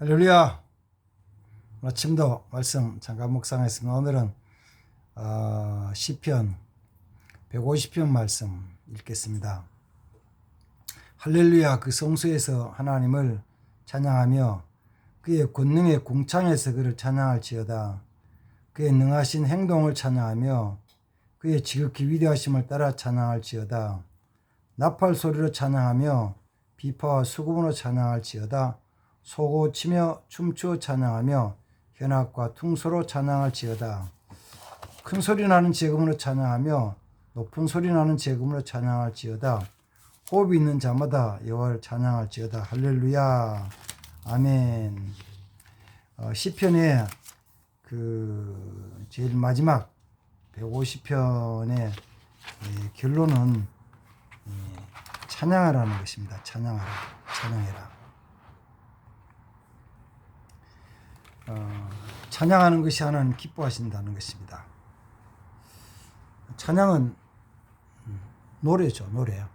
할렐루야. 아침도 말씀 잠깐 묵상했습니다. 오늘은 시편 150편 말씀 읽겠습니다. 할렐루야. 그 성소에서 하나님을 찬양하며 그의 권능의 궁창에서 그를 찬양할지어다. 그의 능하신 행동을 찬양하며 그의 지극히 위대하심을 따라 찬양할지어다. 나팔 소리로 찬양하며 비파와 수금으로 찬양할지어다. 소고 치며 춤추어 찬양하며 현악과 퉁소로 찬양할지어다. 큰 소리 나는 제금으로 찬양하며 높은 소리 나는 제금으로 찬양할지어다. 호흡이 있는 자마다 여호와를 찬양할지어다. 할렐루야. 아멘. 시편의 그 제일 마지막 150편의 결론은 찬양하라는 것입니다. 찬양해라. 찬양하는 것이 하나님 기뻐하신다는 것입니다. 찬양은 노래죠, 노래요.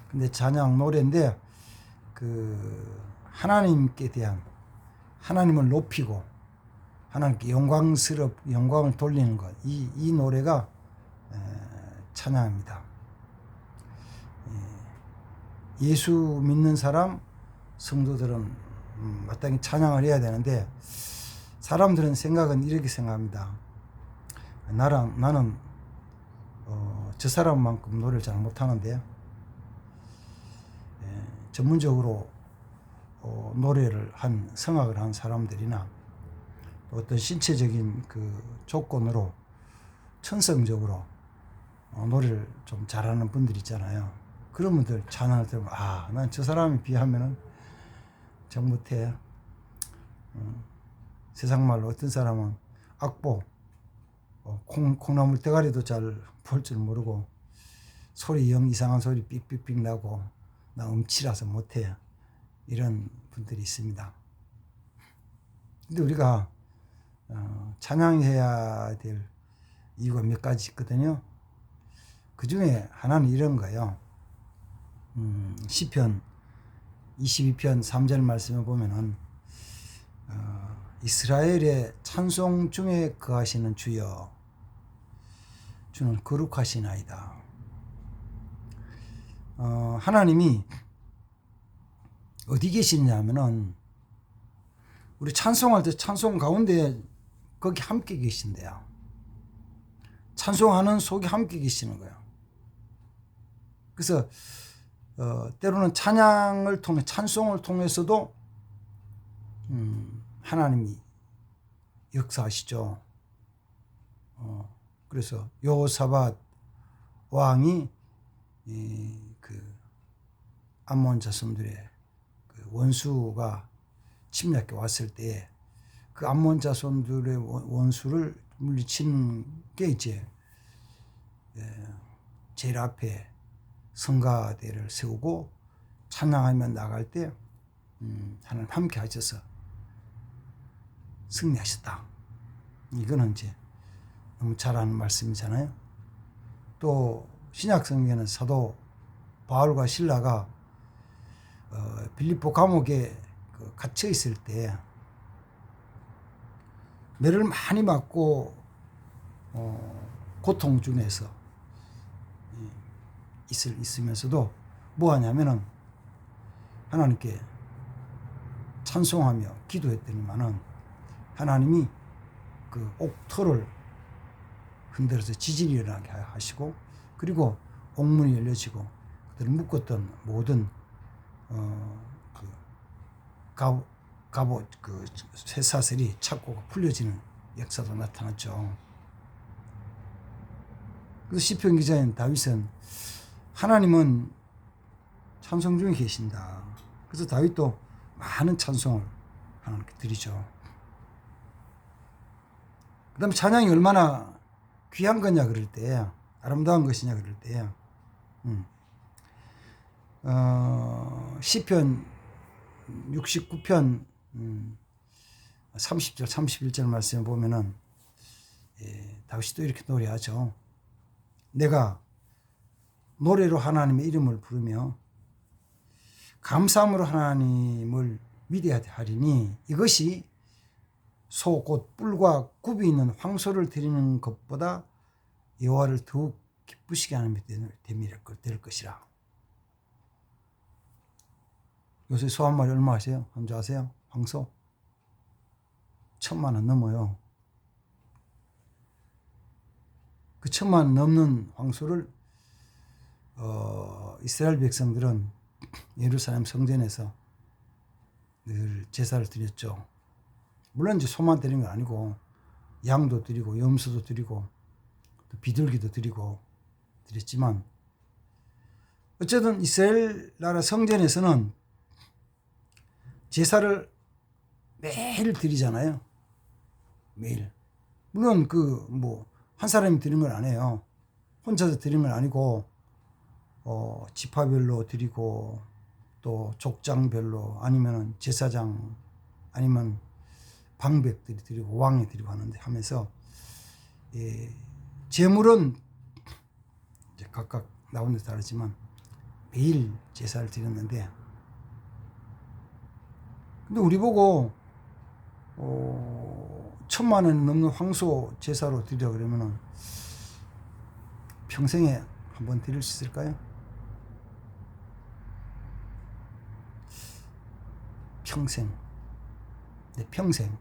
근데 찬양 노래인데 그 하나님께 대한 하나님을 높이고 하나님께 영광을 돌리는 것, 이 노래가 찬양입니다. 예수 믿는 사람 성도들은 마땅히 찬양을 해야 되는데 사람들은 생각은 이렇게 생각합니다. 나는 저 사람만큼 노래를 잘 못하는데 전문적으로 노래를 성악을 한 사람들이나 어떤 신체적인 그 조건으로 천성적으로 노래를 좀 잘하는 분들 있잖아요. 그런 분들 찬양을 들으면 난 저 사람에 비하면은 정 못해. 세상 말로 어떤 사람은 악보 콩나물 대가리도 잘 볼 줄 모르고 소리 이상한 소리 삑삑삑 나고 나 음치라서 못해. 이런 분들이 있습니다. 근데 우리가 찬양해야 될 이유가 몇 가지 있거든요. 그 중에 하나는 이런 거예요. 시편 22편 3절 말씀에 보면은 이스라엘의 찬송 중에 거하시는 주여 주는 거룩하시나이다. 하나님이 어디 계시냐면은 우리 찬송할 때 찬송 가운데 거기 함께 계신대요. 찬송하는 속에 함께 계시는 거예요. 그래서 때로는 찬양을 통해 찬송을 통해서도 하나님이 역사하시죠. 그래서 여호사밧 왕이 그 암몬 자손들의 그 원수가 침략해 왔을 때 그 암몬 자손들의 원수를 물리치는 게 이제 제일 앞에 성가대를 세우고 찬양하며 나갈 때 하나님 함께 하셔서 승리하셨다. 이거는 이제 너무 잘 아는 말씀이잖아요. 또 신약 성경에는 사도 바울과 실라가 빌립보 감옥에 갇혀 있을 때 매를 많이 맞고 고통 중에서 있으면서도 뭐 하냐면은 하나님께 찬송하며 기도했더니만은 하나님이 그 옥토를 흔들어서 지진이 일어나게 하시고 그리고 옥문이 열려지고 그들을 묶었던 모든 갑옷 그 쇠사슬이 착고가 풀려지는 역사도 나타났죠. 그래서 시편 기자인 다윗은 하나님은 찬송 중에 계신다. 그래서 다윗도 많은 찬송을 하나님께 드리죠. 그 다음에 찬양이 얼마나 귀한 거냐 그럴 때, 아름다운 것이냐 그럴 때, 시편 69편 30절 31절 말씀에 보면은 다윗이 또 이렇게 노래하죠. 내가 노래로 하나님의 이름을 부르며 감사함으로 하나님을 위대하리니 이것이 소 곧 뿔과 굽이 있는 황소를 드리는 것보다 여호와를 더욱 기쁘시게 하는 됨이 될 것이라. 요새 소 한 마리 얼마 하세요? 한번 아세요? 황소 1,000만 원 넘어요. 그 1,000만 원 넘는 황소를 이스라엘 백성들은 예루살렘 성전에서 늘 제사를 드렸죠. 물론 이제 소만 드리는 건 아니고 양도 드리고 염소도 드리고 또 비둘기도 드리고 드렸지만 어쨌든 이스라엘 나라 성전에서는 제사를 매일 드리잖아요. 매일. 물론 한 사람이 드리는 건 아니에요. 혼자서 드리는 건 아니고 지파별로 드리고 또 족장별로 아니면 제사장 아니면 방백들이 드리고 왕이 드리고 하면서 제물은 이제 각각 나온 데 다르지만 매일 제사를 드렸는데 근데 우리 보고 1,000만 원 넘는 황소 제사로 드리라 그러면은 평생에 한번 드릴 수 있을까요? 평생. 네, 평생.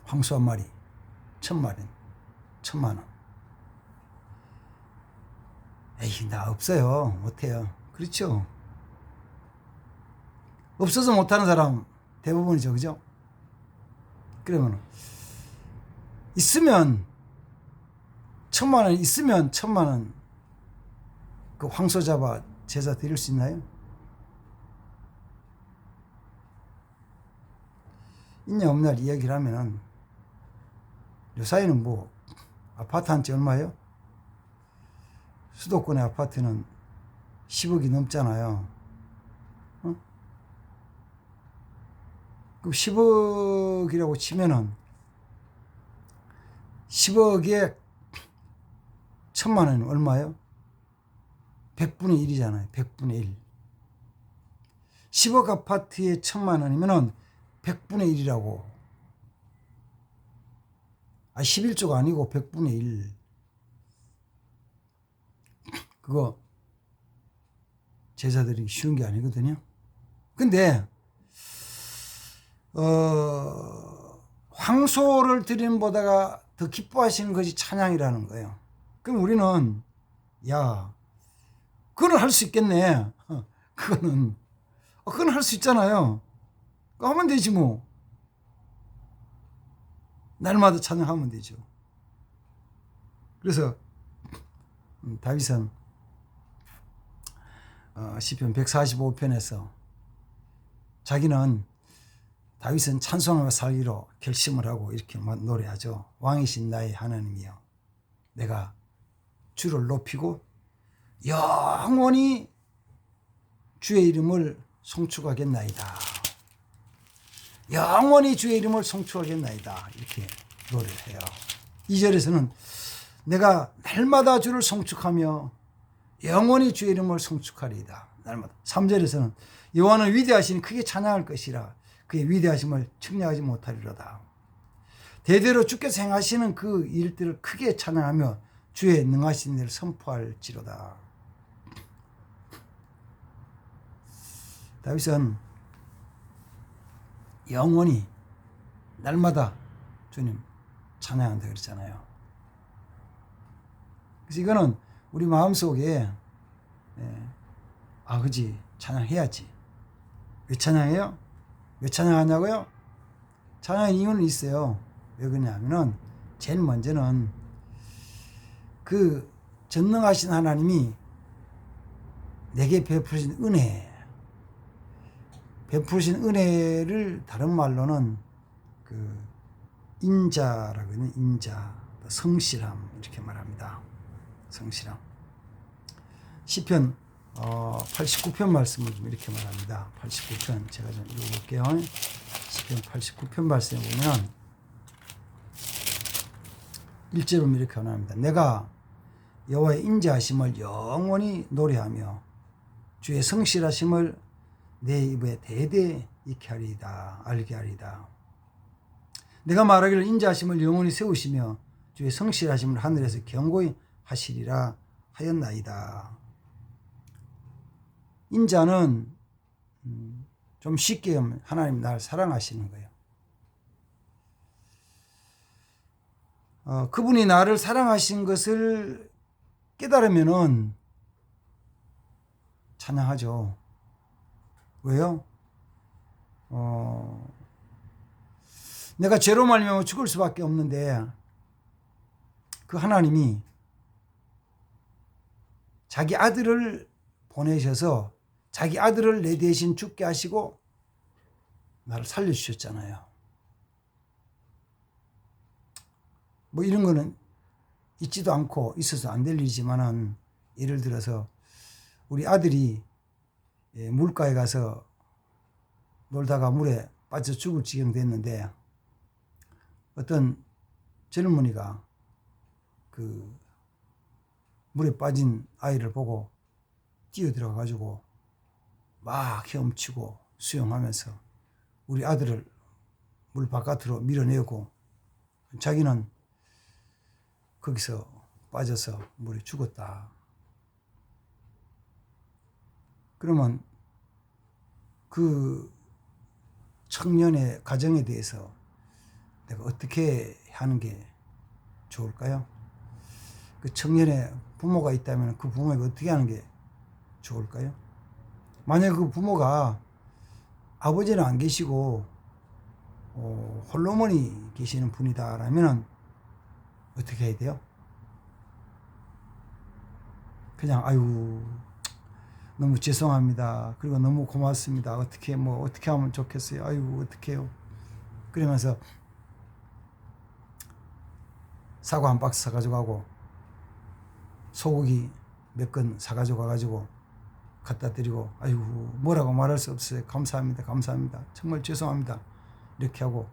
황소 한 마리, 1,000만 원. 에이, 나 없어요. 못해요. 그렇죠? 없어서 못하는 사람 대부분이죠. 그죠? 그러면, 있으면, 1,000만 원 있으면 1,000만 원 그 황소 잡아 제사 드릴 수 있나요? 있냐 없냐 이야기를 하면은 요사이는 아파트 한 채 얼마예요? 수도권의 아파트는 10억이 넘잖아요. 어? 그럼 10억이라고 치면은 10억에 1,000만 원은 얼마예요? 100분의 1이잖아요. 100분의 1. 10억 아파트에 1,000만 원이면은 100분의 1이라고. 11조가 아니고 100분의 1. 그거 제사 드리기 쉬운 게 아니거든요. 근데 황소를 드리는 보다가 더 기뻐하시는 것이 찬양이라는 거예요. 그럼 우리는 그거는 할 수 있겠네. 그건 할 수 있잖아요. 그거 하면 되지 뭐. 날마다 찬양하면 되죠. 그래서 다윗은 시편 145편에서 다윗은 찬송하며 살기로 결심을 하고 이렇게 노래하죠. 왕이신 나의 하나님이여, 내가 주를 높이고 영원히 주의 이름을 송축하겠나이다. 영원히 주의 이름을 송축하겠나이다. 이렇게 노래를 해요. 2절에서는 내가 날마다 주를 송축하며 영원히 주의 이름을 송축하리이다. 날마다. 3절에서는 여호와는 위대하시니 크게 찬양할 것이라 그의 위대하심을 측량하지 못하리로다. 대대로 주께서 행하시는 그 일들을 크게 찬양하며 주의 능하신 일을 선포할지로다. 다윗은 영원히 날마다 주님 찬양한다 그랬잖아요. 그래서 이거는 우리 마음속에 그지 찬양해야지. 왜 찬양해요? 왜 찬양하냐고요? 찬양의 이유는 있어요. 왜 그러냐면은 제일 먼저는 그 전능하신 하나님이 내게 베푸신 은혜를 다른 말로는 그 인자라고 하는 인자, 성실함 이렇게 말합니다. 성실함. 시편 89편 말씀을 좀 이렇게 말합니다. 89편 제가 좀 읽어볼게요. 시편 89편 말씀에 보면 1절로 이렇게 말합니다. 내가 여호와의 인자하심을 영원히 노래하며 주의 성실하심을 내 입에 대대 익히 하리이다. 알게 하리이다. 내가 말하기를 인자하심을 영원히 세우시며 주의 성실하심을 하늘에서 경고히 하시리라 하였나이다. 인자는 좀 쉽게 하면 하나님 나를 사랑하시는 거예요. 그분이 나를 사랑하신 것을 깨달으면은 찬양하죠. 왜요? 내가 죄로 말미암아 죽을 수밖에 없는데 그 하나님이 자기 아들을 보내셔서 자기 아들을 내 대신 죽게 하시고 나를 살려주셨잖아요. 뭐 이런 거는 있지도 않고 있어서 안 될 일이지만은 예를 들어서 우리 아들이 물가에 가서 놀다가 물에 빠져 죽을 지경 됐는데 어떤 젊은이가 그 물에 빠진 아이를 보고 뛰어들어 가지고 막 헤엄치고 수영하면서 우리 아들을 물 바깥으로 밀어내고 자기는 거기서 빠져서 물에 죽었다. 그러면 그 청년의 가정에 대해서 내가 어떻게 하는 게 좋을까요? 그 청년의 부모가 있다면 그 부모에게 어떻게 하는 게 좋을까요? 만약 그 부모가 아버지는 안 계시고 홀로머니 계시는 분이다라면 어떻게 해야 돼요? 그냥 아유 너무 죄송합니다. 그리고 너무 고맙습니다. 어떻게 하면 좋겠어요. 아유 어떻게 해요? 그러면서 사과 한 박스 사가지고 가고 소고기 몇 건 사가지고 가가지고 갖다 드리고 아유 뭐라고 말할 수 없어요. 감사합니다. 감사합니다. 정말 죄송합니다. 이렇게 하고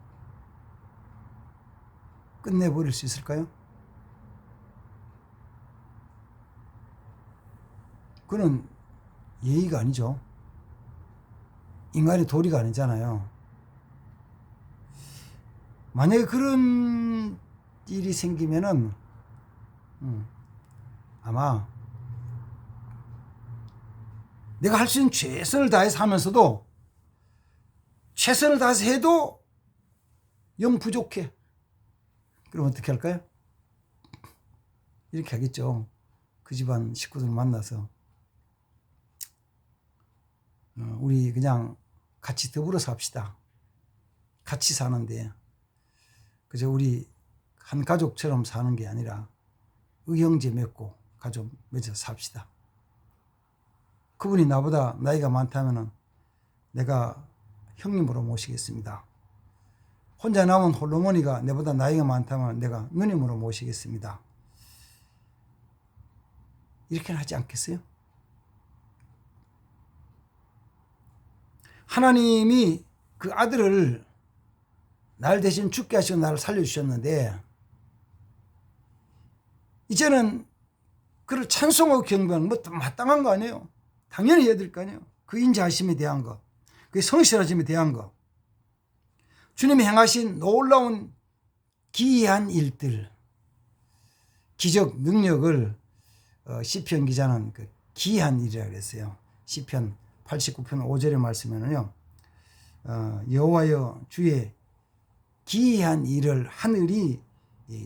끝내버릴 수 있을까요? 그는 예의가 아니죠. 인간의 도리가 아니잖아요. 만약에 그런 일이 생기면은 아마 내가 할 수 있는 최선을 다해서 하면서도 최선을 다해서 해도 영 부족해. 그럼 어떻게 할까요? 이렇게 하겠죠. 그 집안 식구들 만나서 우리 그냥 같이 더불어 삽시다. 같이 사는데 그저 우리 한 가족처럼 사는 게 아니라 의형제 맺고 가족 맺어서 삽시다. 그분이 나보다 나이가 많다면 내가 형님으로 모시겠습니다. 혼자 남은 홀로머니가 내보다 나이가 많다면 내가 누님으로 모시겠습니다. 이렇게는 하지 않겠어요? 하나님이 그 아들을 날 대신 죽게 하시고 나를 살려주셨는데 이제는 그를 찬송하고 경배하는 뭐 마땅한 거 아니에요? 당연히 해야 될 거 아니에요? 그 인자하심에 대한 거, 그 성실하심에 대한 거, 주님이 행하신 놀라운 기이한 일들, 기적 능력을 시편 기자는 그 기이한 일이라고 그랬어요. 시편 89편 5절의 말씀에는요, 여호와여 주의 기이한 일을 하늘이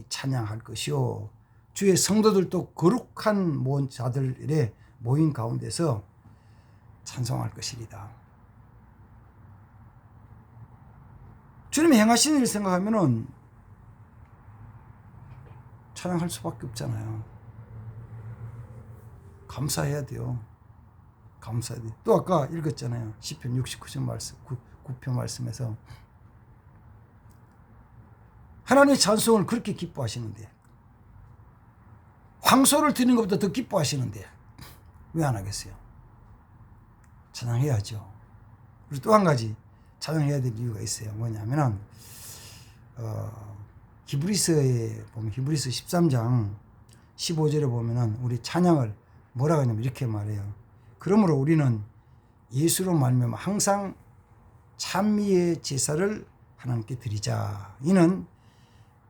찬양할 것이요 주의 성도들도 거룩한 자들의 모임 가운데서 찬송할 것이리다. 주님이 행하신 일을 생각하면은 찬양할 수밖에 없잖아요. 감사해야 돼요. 감사해야 돼요. 또 아까 읽었잖아요. 시편 69편 말씀, 9편 말씀에서 하나님의 찬송을 그렇게 기뻐하시는데 황소를 드리는 것보다 더 기뻐하시는데 왜 안 하겠어요? 찬양해야죠. 그리고 또 한 가지 찬양해야 될 이유가 있어요. 뭐냐면은 히브리서에 보면 히브리서 13장 15절에 보면은 우리 찬양을 뭐라고 하냐면 이렇게 말해요. 그러므로 우리는 예수로 말미암아 항상 찬미의 제사를 하나님께 드리자. 이는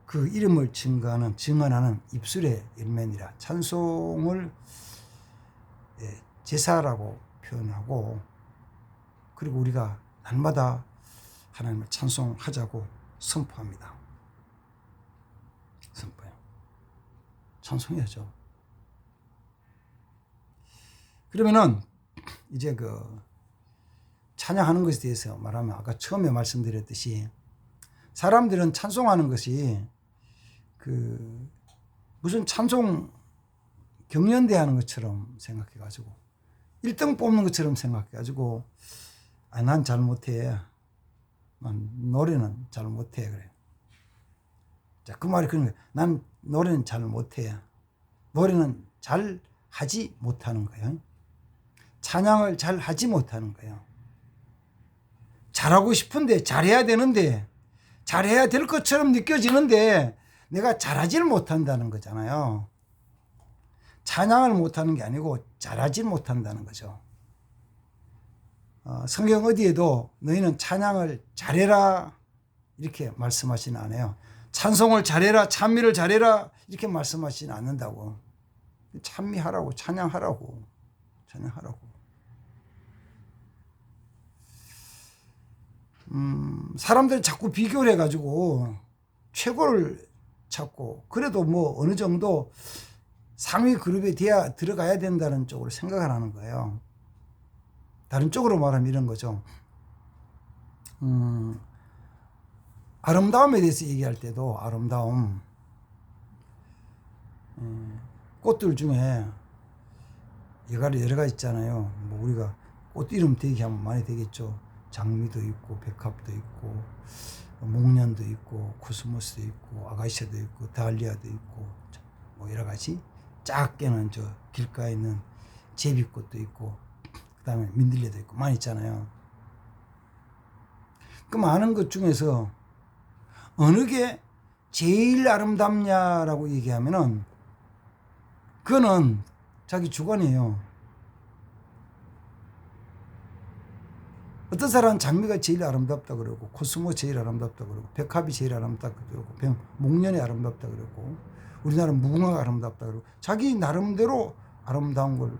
그 이름을 증언하는 입술의 열매니라. 찬송을 제사라고 표현하고, 그리고 우리가 날마다 하나님을 찬송하자고 선포합니다. 선포해요. 찬송해야죠. 그러면은 이제 그 찬양하는 것에 대해서 말하면, 아까 처음에 말씀드렸듯이 사람들은 찬송하는 것이 그 무슨 찬송 경연대 하는 것처럼 생각해가지고 1등 뽑는 것처럼 생각해가지고, 난 잘 못해. 난 노래는 잘 못해. 그래. 자, 그 말이 그런 거예요. 난 노래는 잘 못해. 노래는 잘 하지 못하는 거예요. 찬양을 잘 하지 못하는 거예요. 잘하고 싶은데, 잘해야 되는데, 잘해야 될 것처럼 느껴지는데 내가 잘하지를 못한다는 거잖아요. 찬양을 못하는 게 아니고 잘하지 못한다는 거죠. 성경 어디에도 너희는 찬양을 잘해라 이렇게 말씀하지는 않아요. 찬송을 잘해라, 찬미를 잘해라 이렇게 말씀하지는 않는다고. 찬미하라고, 찬양하라고. 사람들이 자꾸 비교를 해가지고 최고를 찾고, 그래도 뭐 어느 정도 상위 그룹에 들어가야 된다는 쪽으로 생각을 하는 거예요. 다른 쪽으로 말하면 이런 거죠. 아름다움에 대해서 얘기할 때도 아름다움, 꽃들 중에 여러 가지 있잖아요. 뭐 우리가 꽃 이름 대기하면 많이 되겠죠. 장미도 있고, 백합도 있고, 목련도 있고, 코스모스도 있고, 아가시아도 있고, 달리아도 있고, 뭐 여러 가지. 작게는 저 길가에 있는 제비꽃도 있고, 그 다음에 민들레도 있고, 많이 있잖아요. 그 많은 것 중에서 어느 게 제일 아름답냐라고 얘기하면은 그거는 자기 주관이에요. 어떤 사람은 장미가 제일 아름답다 그러고, 코스모 제일 아름답다 그러고, 백합이 제일 아름답다 그러고, 목련이 아름답다 그러고, 우리나라 무궁화가 아름답다 그러고, 자기 나름대로 아름다운 걸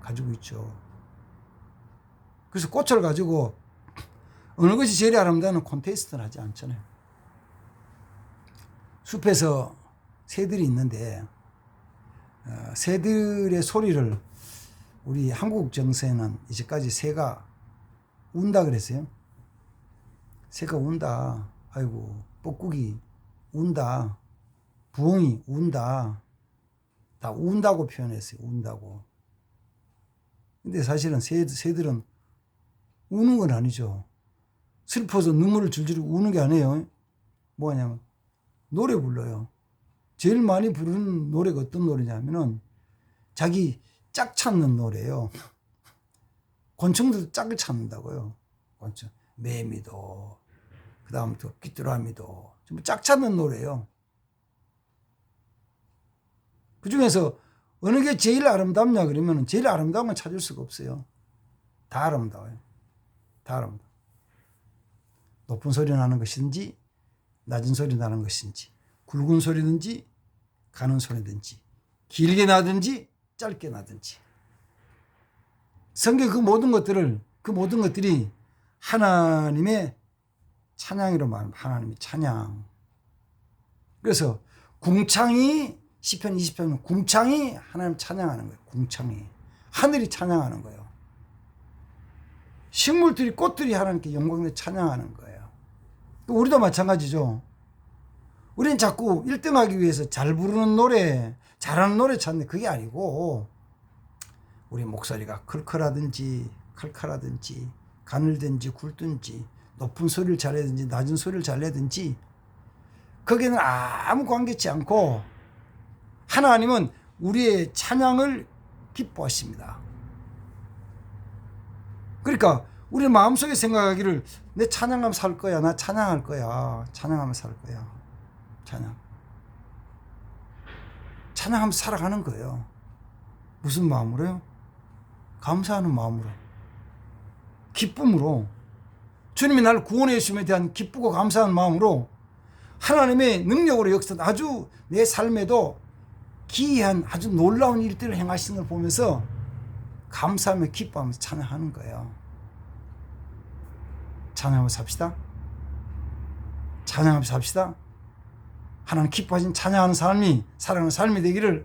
가지고 있죠. 그래서 꽃을 가지고 어느 것이 제일 아름다운 콘테스트는 하지 않잖아요. 숲에서 새들이 있는데 새들의 소리를 우리 한국 정서에는 이제까지 새가 운다 그랬어요. 새가 운다. 아이고, 뻐꾸기 운다. 부엉이 운다. 다 운다고 표현했어요. 운다고. 근데 사실은 새들은 우는 건 아니죠. 슬퍼서 눈물을 줄줄 우는 게 아니에요. 뭐냐면 노래 불러요. 제일 많이 부르는 노래가 어떤 노래냐면은 자기 짝 찾는 노래예요. 곤충들도 짝을 찾는다고요. 곤충. 매미도, 그 다음부터 귀뚜라미도 전부 짝 찾는 노래예요. 그 중에서 어느 게 제일 아름답냐 그러면 제일 아름다운 건 찾을 수가 없어요. 다 아름다워요. 다 아름다워. 높은 소리 나는 것인지, 낮은 소리 나는 것인지, 굵은 소리든지, 가는 소리든지, 길게 나든지, 짧게 나든지. 성경 그 모든 것들이 하나님의 찬양이로 말하면 하나님의 찬양. 그래서 궁창이, 시편 20편은 궁창이 하나님 찬양하는 거예요. 궁창이. 하늘이 찬양하는 거예요. 식물들이, 꽃들이 하나님께 영광을 찬양하는 거예요. 우리도 마찬가지죠. 우리는 자꾸 1등하기 위해서 잘 부르는 노래, 잘하는 노래 찾는 그게 아니고, 우리 목소리가 칼칼하든지 가늘든지 굵든지, 높은 소리를 잘하든지 낮은 소리를 잘내든지 거기는 아무 관계치 않고 하나님은 우리의 찬양을 기뻐하십니다. 그러니까 우리 마음속에 생각하기를 내 찬양하면 살 거야. 나 찬양할 거야. 찬양하면 살 거야. 찬양하면 살아가는 거예요. 무슨 마음으로요? 감사하는 마음으로. 기쁨으로. 주님이 나를 구원해 주심에 대한 기쁘고 감사한 마음으로 하나님의 능력으로 역사 아주 내 삶에도 기이한 아주 놀라운 일들을 행하시는 걸 보면서 감사하며 기뻐하면서 찬양하는 거예요. 찬양하면서 삽시다. 찬양하면서 삽시다. 하나님 기뻐하신 찬양하는 삶이 사랑하는 삶이 되기를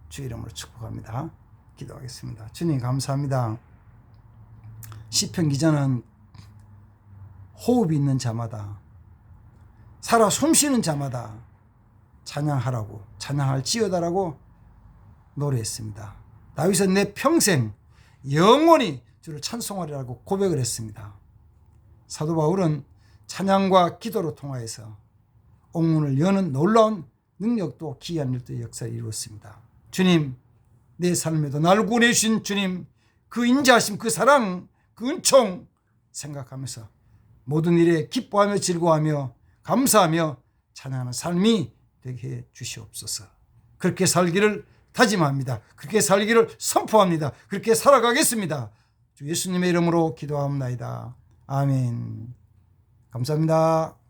주 이름으로 축복합니다. 기도하겠습니다. 주님 감사합니다. 시편 기자는 호흡이 있는 자마다 살아 숨쉬는 자마다 찬양하라고 찬양할지어다라고 노래했습니다. 다윗은 내 평생 영원히 주를 찬송하리라고 고백을 했습니다. 사도 바울은 찬양과 기도로 통하여서 옥문을 여는 놀라운 능력도 기이한 일도 역사를 이루었습니다. 주님, 내 삶에도 나를 구원해 주신 주님, 그 인자하심, 그 사랑, 그 은총 생각하면서 모든 일에 기뻐하며 즐거워하며 감사하며 찬양하는 삶이 되게 해 주시옵소서. 그렇게 살기를 다짐합니다. 그렇게 살기를 선포합니다. 그렇게 살아가겠습니다. 주 예수님의 이름으로 기도하옵나이다. 아멘. 감사합니다.